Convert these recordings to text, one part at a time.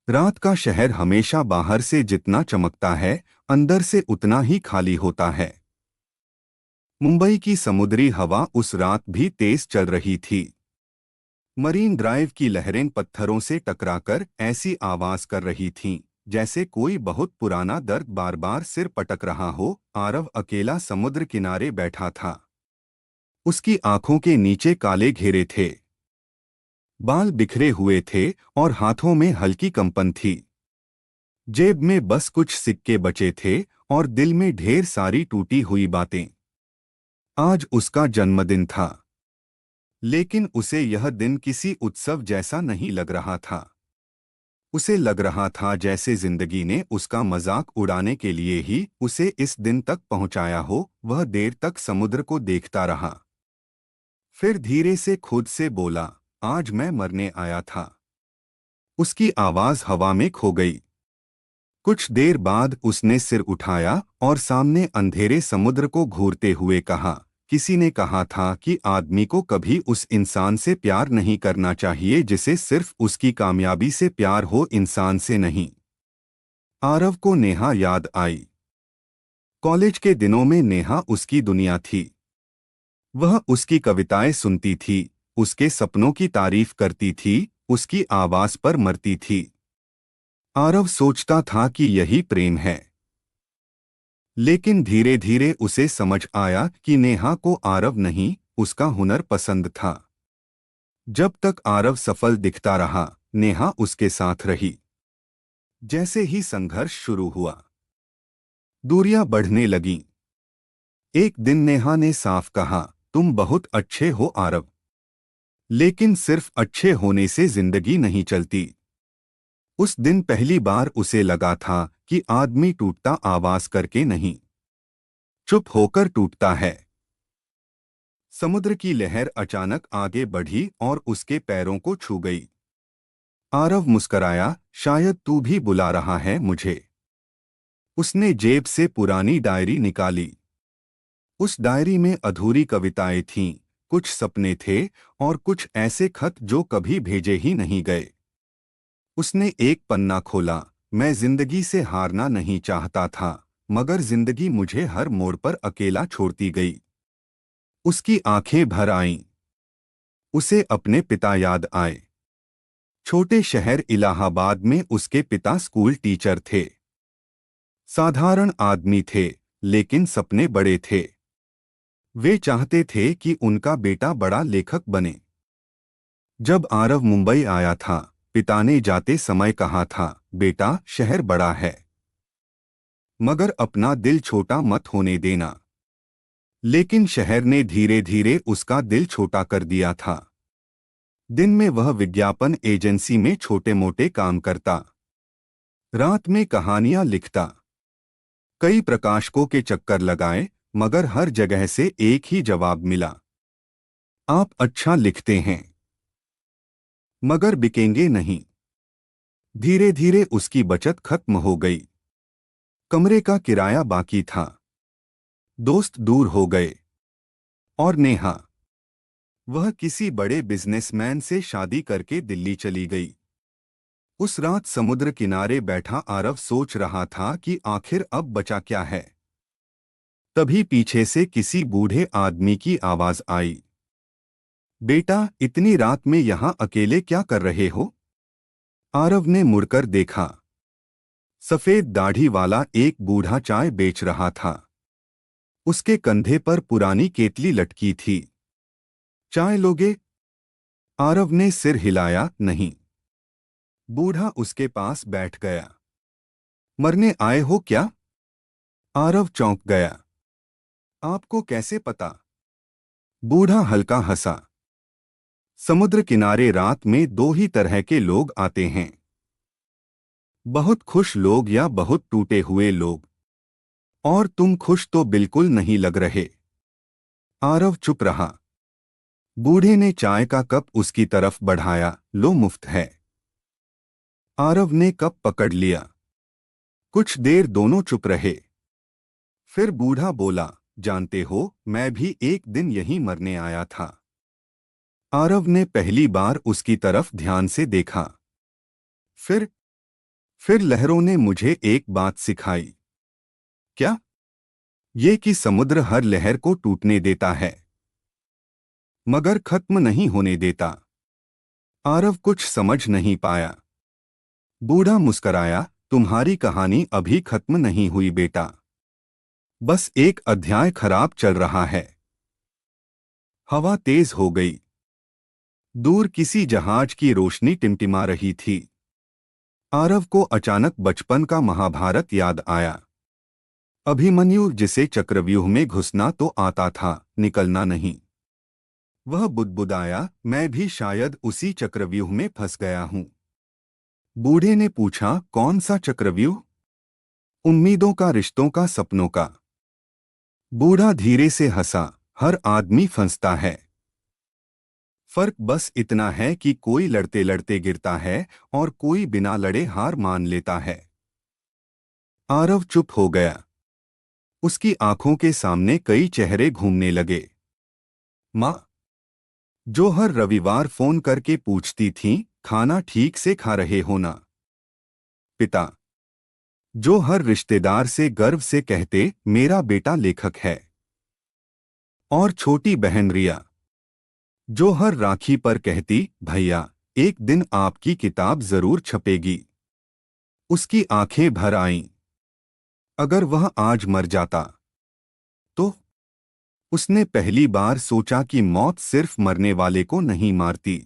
रात का शहर हमेशा बाहर से जितना चमकता है, अंदर से उतना ही खाली होता है। मुंबई की समुद्री हवा उस रात भी तेज चल रही थी। मरीन ड्राइव की लहरें पत्थरों से टकराकर ऐसी आवाज कर रही थीं, जैसे कोई बहुत पुराना दर्द बार बार सिर पटक रहा हो। आरव अकेला समुद्र किनारे बैठा था। उसकी आंखों के नीचे काले घेरे थे, बाल बिखरे हुए थे और हाथों में हल्की कंपन थी। जेब में बस कुछ सिक्के बचे थे और दिल में ढेर सारी टूटी हुई बातें। आज उसका जन्मदिन था, लेकिन उसे यह दिन किसी उत्सव जैसा नहीं लग रहा था। उसे लग रहा था जैसे जिंदगी ने उसका मजाक उड़ाने के लिए ही उसे इस दिन तक पहुंचाया हो। वह देर तक समुद्र को देखता रहा, फिर धीरे से खुद से बोला, आज मैं मरने आया था। उसकी आवाज हवा में खो गई। कुछ देर बाद उसने सिर उठाया और सामने अंधेरे समुद्र को घूरते हुए कहा, किसी ने कहा था कि आदमी को कभी उस इंसान से प्यार नहीं करना चाहिए जिसे सिर्फ उसकी कामयाबी से प्यार हो, इंसान से नहीं। आरव को नेहा याद आई। कॉलेज के दिनों में नेहा उसकी दुनिया थी। वह उसकी कविताएं सुनती थी, उसके सपनों की तारीफ करती थी, उसकी आवाज पर मरती थी। आरव सोचता था कि यही प्रेम है। लेकिन धीरे धीरे उसे समझ आया कि नेहा को आरव नहीं, उसका हुनर पसंद था। जब तक आरव सफल दिखता रहा, नेहा उसके साथ रही। जैसे ही संघर्ष शुरू हुआ, दूरियां बढ़ने लगीं। एक दिन नेहा ने साफ कहा, तुम बहुत अच्छे हो आरव, लेकिन सिर्फ अच्छे होने से जिंदगी नहीं चलती। उस दिन पहली बार उसे लगा था कि आदमी टूटता आवाज करके नहीं, चुप होकर टूटता है। समुद्र की लहर अचानक आगे बढ़ी और उसके पैरों को छू गई। आरव मुस्कराया, शायद तू भी बुला रहा है मुझे। उसने जेब से पुरानी डायरी निकाली। उस डायरी में अधूरी कविताएं थीं, कुछ सपने थे और कुछ ऐसे खत जो कभी भेजे ही नहीं गए। उसने एक पन्ना खोला। मैं जिंदगी से हारना नहीं चाहता था, मगर जिंदगी मुझे हर मोड़ पर अकेला छोड़ती गई। उसकी आंखें भर आईं। उसे अपने पिता याद आए। छोटे शहर इलाहाबाद में उसके पिता स्कूल टीचर थे। साधारण आदमी थे, लेकिन सपने बड़े थे। वे चाहते थे कि उनका बेटा बड़ा लेखक बने। जब आरव मुंबई आया था, पिता ने जाते समय कहा था, बेटा शहर बड़ा है, मगर अपना दिल छोटा मत होने देना। लेकिन शहर ने धीरे धीरे उसका दिल छोटा कर दिया था। दिन में वह विज्ञापन एजेंसी में छोटे मोटे काम करता, रात में कहानियां लिखता। कई प्रकाशकों के चक्कर लगाए, मगर हर जगह से एक ही जवाब मिला, आप अच्छा लिखते हैं, मगर बिकेंगे नहीं। धीरे धीरे उसकी बचत खत्म हो गई। कमरे का किराया बाकी था। दोस्त दूर हो गए। और नेहा, वह किसी बड़े बिजनेसमैन से शादी करके दिल्ली चली गई। उस रात समुद्र किनारे बैठा आरव सोच रहा था कि आखिर अब बचा क्या है। तभी पीछे से किसी बूढ़े आदमी की आवाज आई, बेटा इतनी रात में यहां अकेले क्या कर रहे हो? आरव ने मुड़कर देखा। सफेद दाढ़ी वाला एक बूढ़ा चाय बेच रहा था। उसके कंधे पर पुरानी केतली लटकी थी। चाय लोगे? आरव ने सिर हिलाया, नहीं। बूढ़ा उसके पास बैठ गया। मरने आए हो क्या? आरव चौंक गया। आपको कैसे पता? बूढ़ा हल्का हंसा। समुद्र किनारे रात में दो ही तरह के लोग आते हैं, बहुत खुश लोग या बहुत टूटे हुए लोग। और तुम खुश तो बिल्कुल नहीं लग रहे। आरव चुप रहा। बूढ़े ने चाय का कप उसकी तरफ बढ़ाया, लो मुफ्त है। आरव ने कप पकड़ लिया। कुछ देर दोनों चुप रहे। फिर बूढ़ा बोला, जानते हो मैं भी एक दिन यहीं मरने आया था। आरव ने पहली बार उसकी तरफ ध्यान से देखा। फिर फिर लहरों ने मुझे एक बात सिखाई। क्या? ये कि समुद्र हर लहर को टूटने देता है, मगर खत्म नहीं होने देता। आरव कुछ समझ नहीं पाया। बूढ़ा मुस्कराया, तुम्हारी कहानी अभी खत्म नहीं हुई बेटा। बस एक अध्याय खराब चल रहा है। हवा तेज हो गई। दूर किसी जहाज की रोशनी टिमटिमा रही थी। आरव को अचानक बचपन का महाभारत याद आया। अभिमन्यु जिसे चक्रव्यूह में घुसना तो आता था, निकलना नहीं। वह बुदबुदाया, मैं भी शायद उसी चक्रव्यूह में फंस गया हूं। बूढ़े ने पूछा, कौन सा चक्रव्यूह? उम्मीदों का, रिश्तों का, सपनों का। बूढ़ा धीरे से हंसा, हर आदमी फंसता है। फर्क बस इतना है कि कोई लड़ते लड़ते गिरता है और कोई बिना लड़े हार मान लेता है। आरव चुप हो गया। उसकी आंखों के सामने कई चेहरे घूमने लगे। माँ, जो हर रविवार फोन करके पूछती थीं, खाना ठीक से खा रहे हो ना? पिता, जो हर रिश्तेदार से गर्व से कहते, मेरा बेटा लेखक है। और छोटी बहन रिया, जो हर राखी पर कहती, भैया, एक दिन आपकी किताब जरूर छपेगी। उसकी आंखें भर आईं। अगर वह आज मर जाता तो? उसने पहली बार सोचा कि मौत सिर्फ मरने वाले को नहीं मारती,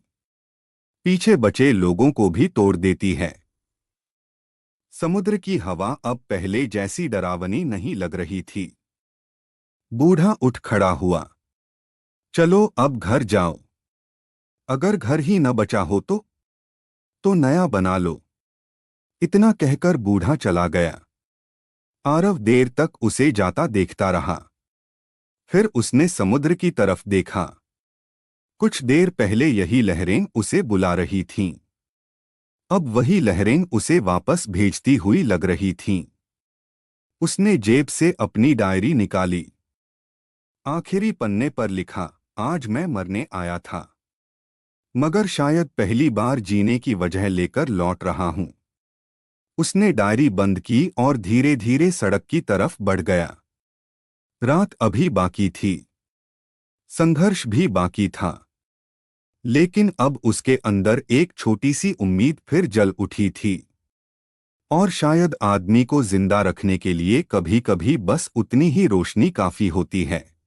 पीछे बचे लोगों को भी तोड़ देती है। समुद्र की हवा अब पहले जैसी डरावनी नहीं लग रही थी। बूढ़ा उठ खड़ा हुआ। चलो अब घर जाओ। अगर घर ही न बचा हो तो नया बना लो। इतना कहकर बूढ़ा चला गया। आरव देर तक उसे जाता देखता रहा। फिर उसने समुद्र की तरफ देखा। कुछ देर पहले यही लहरें उसे बुला रही थीं। अब वही लहरें उसे वापस भेजती हुई लग रही थीं। उसने जेब से अपनी डायरी निकाली। आखिरी पन्ने पर लिखा, आज मैं मरने आया था, मगर शायद पहली बार जीने की वजह लेकर लौट रहा हूं। उसने डायरी बंद की और धीरे धीरे सड़क की तरफ बढ़ गया। रात अभी बाकी थी, संघर्ष भी बाकी था, लेकिन अब उसके अंदर एक छोटी सी उम्मीद फिर जल उठी थी। और शायद आदमी को जिंदा रखने के लिए कभी कभी बस उतनी ही रोशनी काफी होती है।